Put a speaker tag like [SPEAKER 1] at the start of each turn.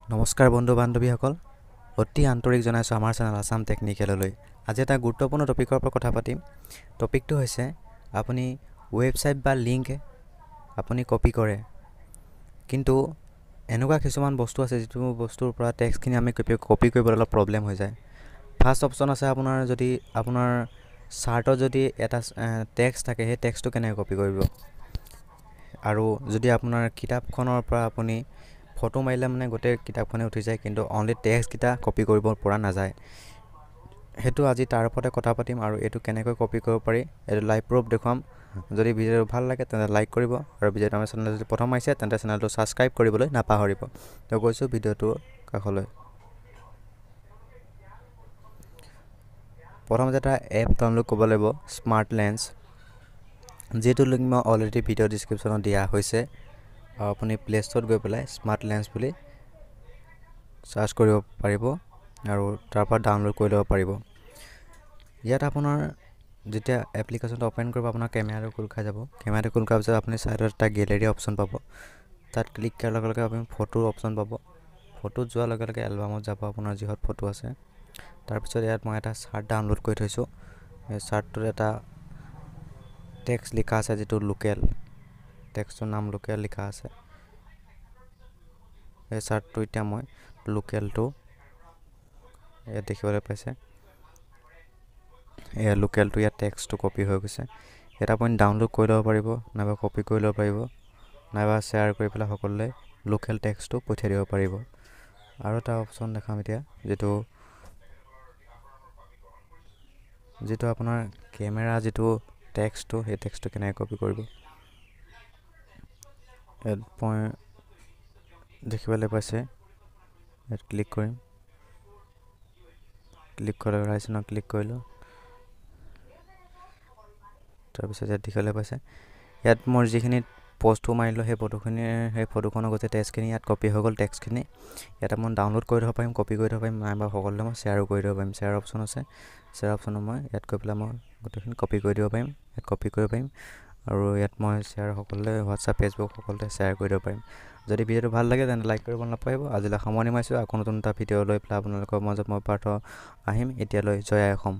[SPEAKER 1] নমস্কাৰ বন্ধু বান্ধৱীসকল অতি আন্তৰিক জনাইছোঁ আমাৰ চেনেল আসাম টেকনিকেললৈ। আজি এটা গুৰুত্বপূৰ্ণ টপিকৰ ওপৰত কথা পাতিম। টপিকটো হৈছে আপুনি ৱেবছাইট বা লিংক আপুনি কপি কৰে, কিন্তু এনেকুৱা কিছুমান বস্তু আছে যিটো বস্তুৰ পৰা টেক্সটখিনি আমি কপি কৰিবলৈ অলপ প্ৰব্লেম হৈ যায়। ফাৰ্ষ্ট অপশ্যন আছে আপোনাৰ যদি আপোনাৰ চাৰ্টত যদি এটা টেক্সট থাকে, সেই টেক্সটটো কেনেকৈ কপি কৰিব। আৰু যদি আপোনাৰ কিতাপখনৰ পৰা আপুনি ফটো মাৰিলে মানে গোটেই কিতাপখনে উঠি যায়, কিন্তু অনলি টেক্সটকেইটা কপি কৰিব পৰা নাযায়। সেইটো আজি তাৰ ওপৰতে কথা পাতিম আৰু এইটো কেনেকৈ কপি কৰিব পাৰি এইটো লাইভ প্ৰুফ দেখুৱাম। যদি ভিডিঅ'টো ভাল লাগে তেন্তে লাইক কৰিব আৰু ভিডিঅ'টো আমাৰ চেনেল যদি প্ৰথম আহিছে তেন্তে চেনেলটো ছাবস্ক্ৰাইব কৰিবলৈ নাপাহৰিব। তো গৈছোঁ ভিডিঅ'টোৰ কাষলৈ। প্ৰথমতে এটা এপ ডাউনলোড কৰিব লাগিব, স্মাৰ্ট লেন্স, যিটো লিংক মই অলৰেডি ভিডিঅ' ডিছক্ৰিপশ্যনত দিয়া হৈছে। আপুনি প্লে ষ্ট'ৰত গৈ পেলাই স্মাৰ্ট লেন্স বুলি চাৰ্চ কৰিব পাৰিব আৰু তাৰ পৰা ডাউনলোড কৰি ল'ব পাৰিব। ইয়াত আপোনাৰ যেতিয়া এপ্লিকেশ্যনটো অ'পেন কৰিব আপোনাৰ কেমেৰাটো খোল খাই যাব। কেমেৰাটো খোল খোৱাৰ পিছত আপুনি ছাইডত এটা গেলেৰী অপশ্যন পাব। তাত ক্লিক কৰাৰ লগে লগে আপুনি ফটোৰ অপশ্যন পাব। ফটোত যোৱাৰ লগে লগে এলবামত যাব আপোনাৰ যিহত ফটো আছে। তাৰপিছত ইয়াত মই এটা চাৰ্ট ডাউনলোড কৰি থৈছোঁ। এই চাৰ্টটোত এটা টেক্সট লিখা আছে, যিটো লোকেল টেক্সটৰ নাম লোকেল লিখা আছে। এই চাৰ্টটো এতিয়া মই লোকেলটো ইয়াত দেখিবলৈ পাইছে। এয়া লোকেলটো, ইয়াত টেক্সটটো কপি হৈ গৈছে। ইয়াত আপুনি ডাউনলোড কৰি ল'ব পাৰিব, নাইবা কপি কৰি ল'ব পাৰিব, নাইবা শ্বেয়াৰ কৰি পেলাই সকলোৱে লোকেল টেক্সটটো পঠিয়াই দিব পাৰিব। আৰু এটা অপশ্যন দেখাম এতিয়া, যিটো আপোনাৰ কেমেৰা যিটো টেক্সটটো, সেই টেক্সটটো কেনেকৈ কপি কৰিব। ইয়াত মই দেখিবলৈ পাইছে, ইয়াত ক্লিক কৰিম। ক্লিক কৰি ৰাইজনক ক্লিক কৰিলোঁ। তাৰপিছত ইয়াত দেখিবলৈ পাইছে, ইয়াত মোৰ যিখিনি পষ্টটো মাৰিলোঁ সেই ফটোখনৰ গোটেই টেক্সটখিনি ইয়াত কপি হৈ গ'ল। টেক্সটখিনি ইয়াত মই ডাউনলোড কৰি থ'ব পাৰিম, কপি কৰি থ'ব পাৰিম, নাইবা সকলোৱে মই শ্বেয়াৰো কৰি দিব পাৰিম। শ্বেয়াৰ অপশ্যন আছে, শ্বেয়াৰ অপশ্যনত মই ইয়াত গৈ পেলাই মই গোটেইখিনি কপি কৰি দিব পাৰিম। ইয়াত কপি কৰিব পাৰিম আৰু ইয়াত মই শ্বেয়াৰ সকলোৱে হোৱাটছআপ ফেচবুক সকলোতে শ্বেয়াৰ কৰি দিব পাৰিম। যদি ভিডিঅ'টো ভাল লাগে তেন্তে লাইক কৰিব নাপাহৰিব। আজিলৈ সামৰণি মাৰিছোঁ। আকৌ নতুন এটা ভিডিঅ' লৈ পেলাই আপোনালোকৰ মাজত মই আহিম। এতিয়ালৈ জয় আই অসম।